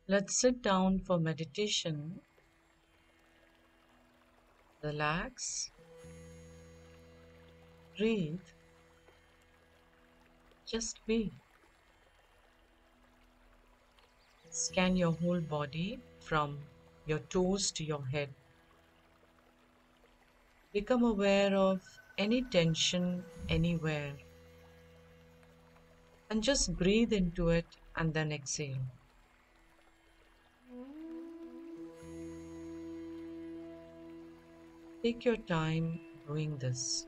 Let's sit down for meditation. Relax, breathe, just be. Scan your whole body from your toes to your head. Become aware of any tension anywhere and just breathe into it and then exhale. Take your time doing this.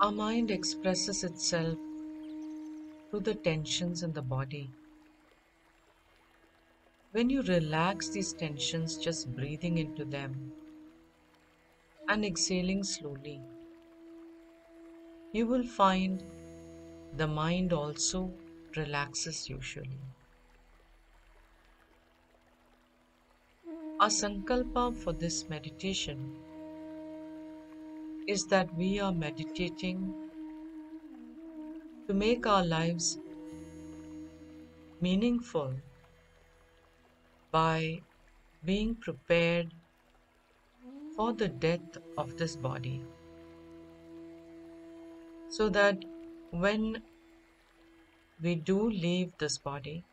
Our mind expresses itself through the tensions in the body. When you relax these tensions, just breathing into them and exhaling slowly, you will find the mind also relaxes usually. Our sankalpa for this meditation is that we are meditating to make our lives meaningful by being prepared for the death of this body, so that when we do leave this body,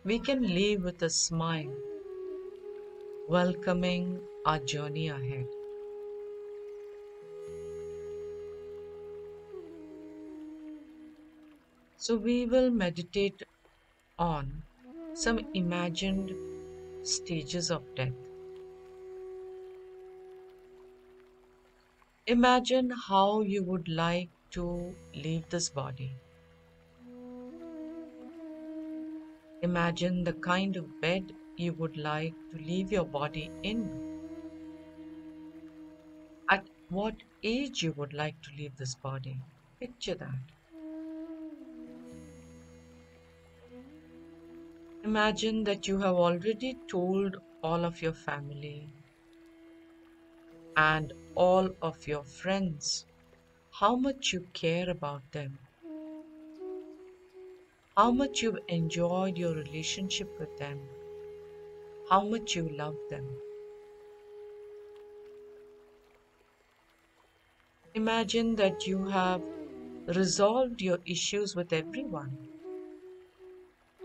we can leave with a smile, welcoming our journey ahead. So we will meditate on some imagined stages of death. Imagine how you would like to leave this body. Imagine the kind of bed you would like to leave your body in. At what age you would like to leave this body. Picture that. Imagine that you have already told all of your family and all of your friends how much you care about them, how much you've enjoyed your relationship with them, how much you love them. Imagine that you have resolved your issues with everyone.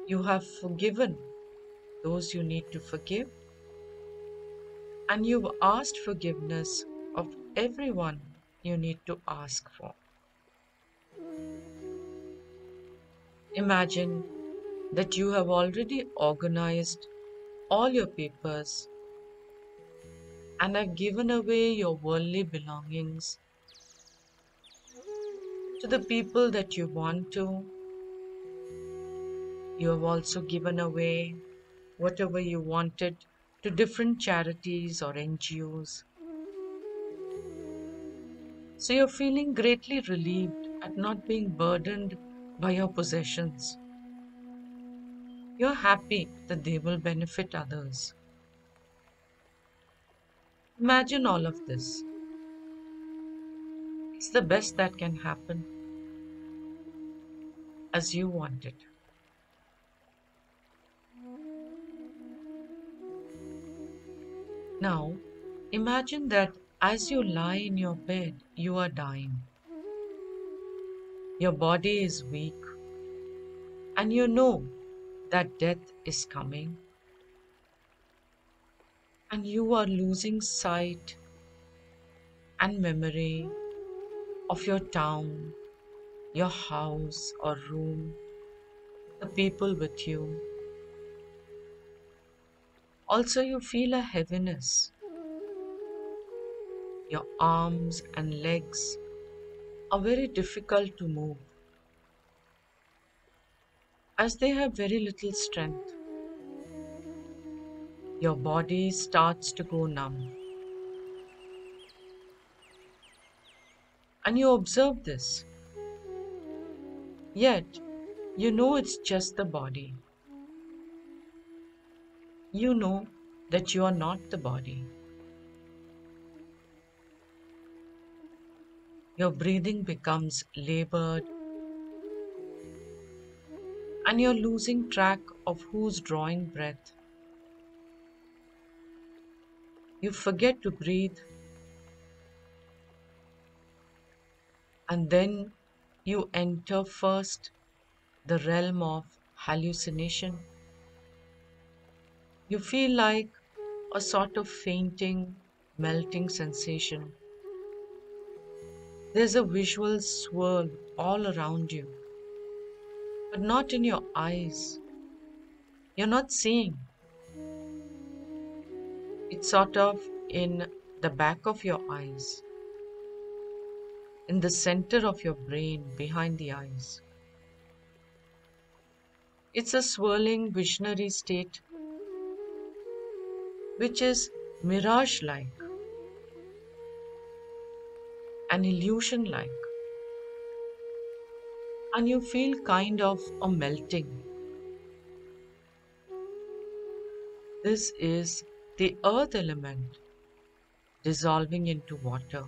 You have forgiven those you need to forgive, and you've asked forgiveness of everyone you need to ask for. Imagine that you have already organized all your papers and have given away your worldly belongings to the people that you want to. You have also given away whatever you wanted to different charities or NGOs. So you're feeling greatly relieved at not being burdened by your possessions. You're happy that they will benefit others. Imagine all of this. It's the best that can happen as you want it. Now, imagine that as you lie in your bed, you are dying. Your body is weak, and you know that death is coming, and you are losing sight and memory of your town, your house or room, the people with you. Also, you feel a heaviness. Your arms and legs are very difficult to move as they have very little strength. Your body starts to go numb, and you observe this. Yet, you know it's just the body. You know that you are not the body. Your breathing becomes labored and you're losing track of who's drawing breath. You forget to breathe and then you enter first the realm of hallucination. You feel like a sort of fainting, melting sensation. There's a visual swirl all around you, but not in your eyes. You're not seeing. It's sort of in the back of your eyes, in the center of your brain, behind the eyes. It's a swirling visionary state which is mirage like, an illusion like, and you feel kind of a melting. This is the earth element dissolving into water.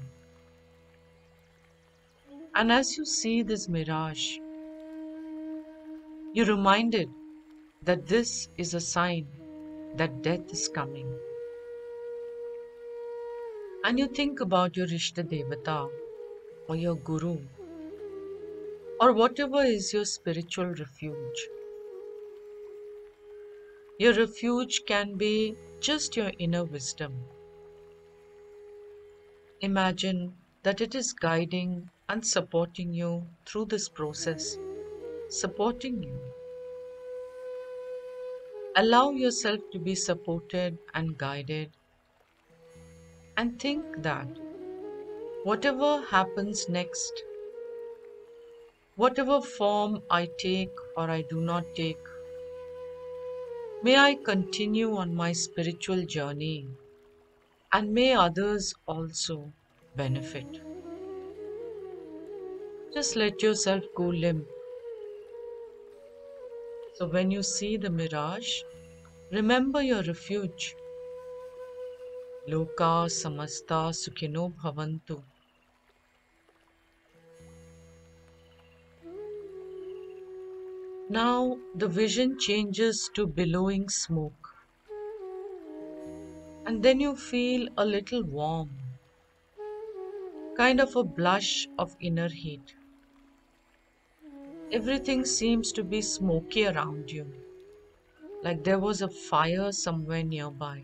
And as you see this mirage, you're reminded that this is a sign that death is coming. And you think about your Ishta Devata or your Guru or whatever is your spiritual refuge. Your refuge can be just your inner wisdom. Imagine that it is guiding and supporting you through this process, supporting you. Allow yourself to be supported and guided, and think that whatever happens next, whatever form I take or I do not take, may I continue on my spiritual journey and may others also benefit. Just let yourself go limp. So when you see the mirage, remember your refuge. Loka samasta sukhino bhavantu. Now the vision changes to billowing smoke. And then you feel a little warm, kind of a blush of inner heat. Everything seems to be smoky around you, like there was a fire somewhere nearby.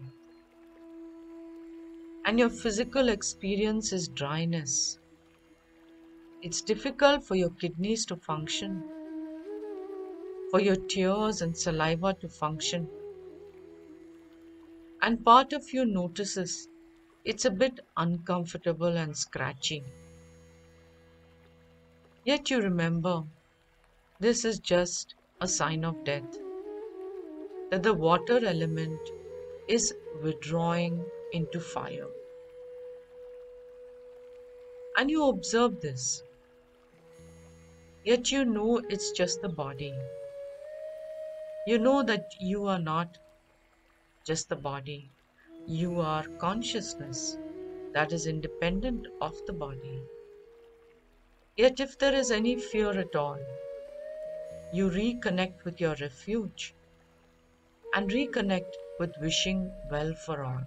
And your physical experience is dryness. It's difficult for your kidneys to function, for your tears and saliva to function. And part of you notices it's a bit uncomfortable and scratchy. Yet you remember this is just a sign of death, that the water element is withdrawing into fire. And you observe this, yet you know it's just the body. You know that you are not just the body, you are consciousness that is independent of the body. Yet, if there is any fear at all, you reconnect with your refuge and reconnect with wishing well for all.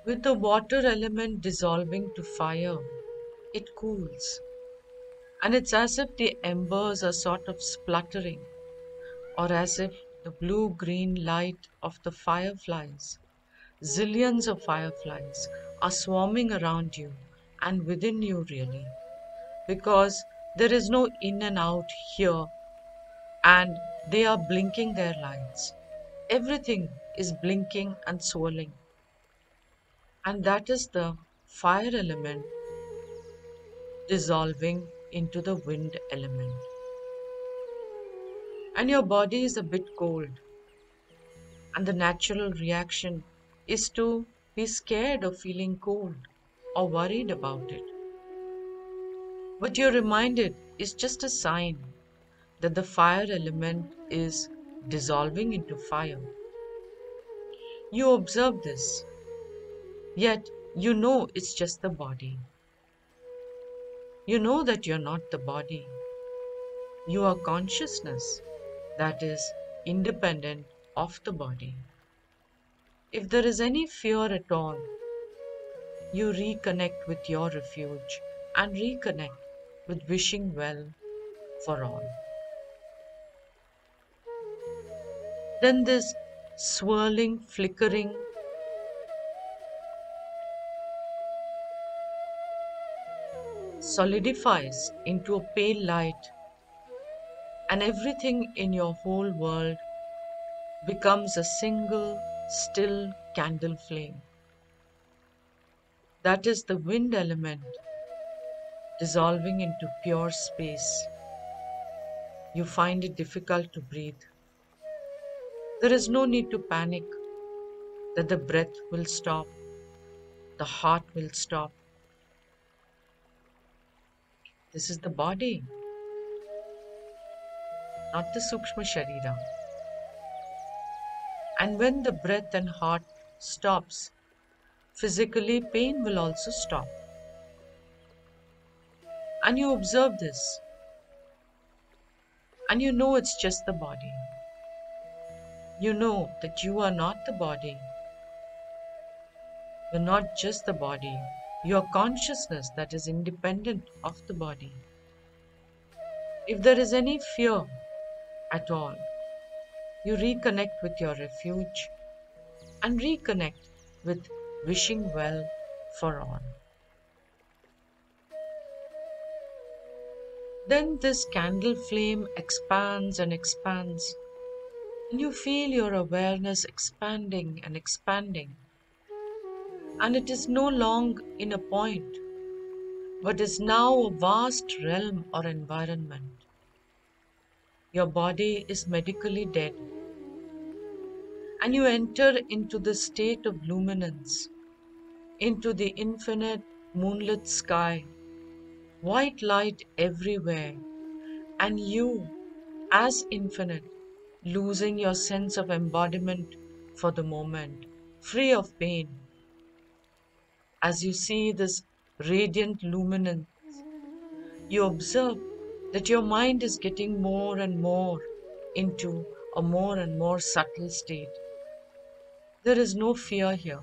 With the water element dissolving to fire, it cools, and it's as if the embers are sort of spluttering, or as if the blue green light of the fireflies, zillions of fireflies, are swarming around you and within you, really, because there is no in and out here, and they are blinking their lights. Everything is blinking and swirling, and that is the fire element dissolving into the wind element. And your body is a bit cold, and the natural reaction is to be scared of feeling cold or worried about it. But you're reminded it's just a sign that the fire element is dissolving into fire. You observe this, yet you know it's just the body. You know that you're not the body. You are consciousness that is independent of the body. If there is any fear at all, you reconnect with your refuge and reconnect with wishing well for all. Then this swirling, flickering solidifies into a pale light, and everything in your whole world becomes a single, still candle flame. That is the wind element dissolving into pure space. You find it difficult to breathe. There is no need to panic that the breath will stop, the heart will stop. This is the body, not the Sukshma Sharira. And when the breath and heart stops, physically pain will also stop. And you observe this, and you know it's just the body. You know that you are not the body. You're not just the body. You're consciousness that is independent of the body. If there is any fear at all, you reconnect with your refuge and reconnect with wishing well for all. Then this candle flame expands and expands, and you feel your awareness expanding and expanding. And it is no longer in a point, but is now a vast realm or environment. Your body is medically dead, and you enter into the state of luminance, into the infinite moonlit sky, white light everywhere, and you, as infinite, losing your sense of embodiment for the moment, free of pain. As you see this radiant luminance, you observe that your mind is getting more and more into a more and more subtle state. There is no fear here.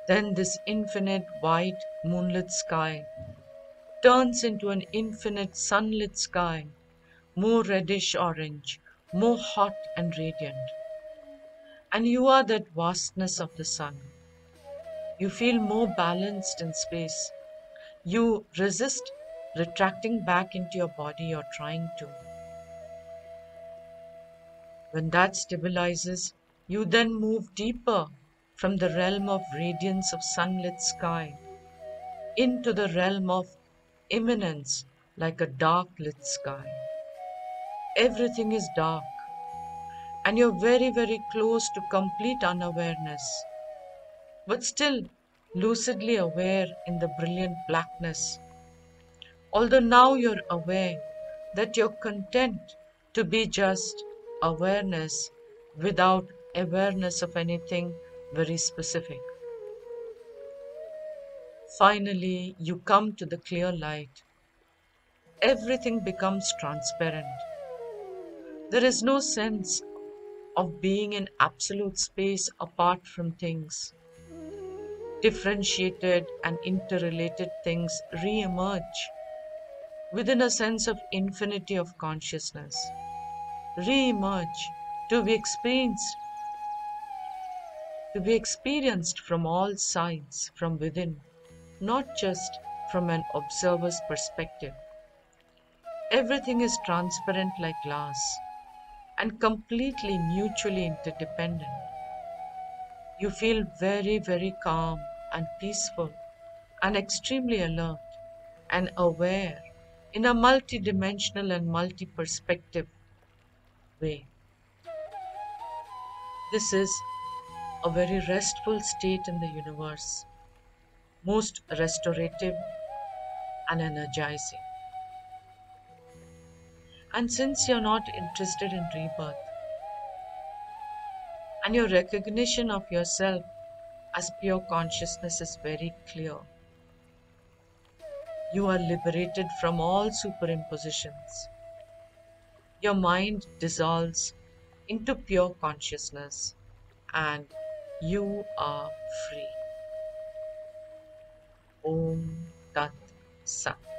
Then this infinite white moonlit sky turns into an infinite sunlit sky, more reddish orange, more hot and radiant. And you are that vastness of the sun. You feel more balanced in space. You resist retracting back into your body or trying to. When that stabilizes, you then move deeper from the realm of radiance of sunlit sky into the realm of immanence like a dark lit sky. Everything is dark, and you're very, very close to complete unawareness, but still lucidly aware in the brilliant blackness. Although now you're aware that you're content to be just awareness without awareness of anything very specific. Finally, you come to the clear light. Everything becomes transparent. There is no sense of being in absolute space apart from things. Differentiated and interrelated things re-emerge within a sense of infinity of consciousness, re-emerge to be experienced from all sides, from within, not just from an observer's perspective. Everything is transparent like glass and completely mutually interdependent. You feel very, very calm and peaceful and extremely alert and aware in a multidimensional and multi-perspective way. This is a very restful state in the universe, most restorative and energizing. And since you're not interested in rebirth, and your recognition of yourself as pure consciousness is very clear, you are liberated from all superimpositions. Your mind dissolves into pure consciousness and you are free. Om Tat Sat.